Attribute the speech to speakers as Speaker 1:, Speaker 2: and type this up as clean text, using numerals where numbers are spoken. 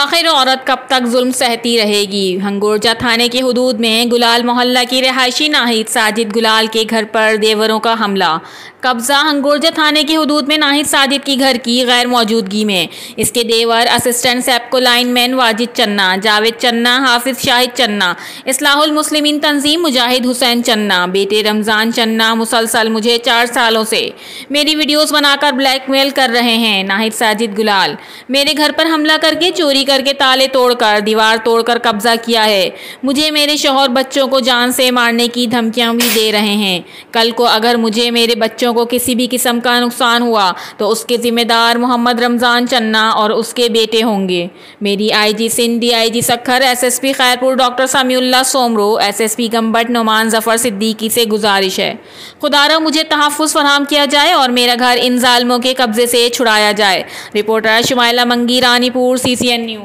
Speaker 1: आखिर औरत कब तक जुल्म सहती रहेगी। हंगोरजा थाने की हुदूद में गुलाल मोहल्ला की रिहायशी नाहिद साजिद गुलाल के घर पर देवरों का हमला। कब्जा हंगोरजा थाने की हुदूद में नाहिद साजिद की घर की गैर मौजूदगी में इसके देवर असिस्टेंट सेप्को लाइनमैन वाजिद चन्ना, जावेद चन्ना, हाफिज शाहिद चन्ना, इस्लाहुल मुस्लिमीन तंजीम मुजाहिद हुसैन चन्ना, बेटे रमज़ान चन्ना मुसलसल मुझे 4 सालों से मेरी वीडियोस बनाकर ब्लैकमेल कर रहे हैं। नाहिद साजिद गुलाल मेरे घर पर हमला करके चोरी करके ताले तोड़कर दीवार तोड़कर कब्जा किया है। मुझे मेरे शौहर बच्चों को जान से मारने की धमकियां भी दे रहे हैं। कल को अगर मुझे मेरे बच्चों को किसी भी किस्म का नुकसान हुआ तो उसके जिम्मेदार मोहम्मद रमज़ान चन्ना और उसके बेटे होंगे। मेरी IG Sindh, DIG Sukkur, SSP Khairpur doctor Samiullah Soomro, SSP Gambat Noman Zafar Siddiqui से गुजारिश है, खुदारा मुझे तहफ़्फ़ुज़ फराहम किया जाए और मेरा घर इन जालिमों के कब्जे से छुड़ाया जाए। रिपोर्टर शुमाइला मंगी, रानीपुर, CCN न्यूज़।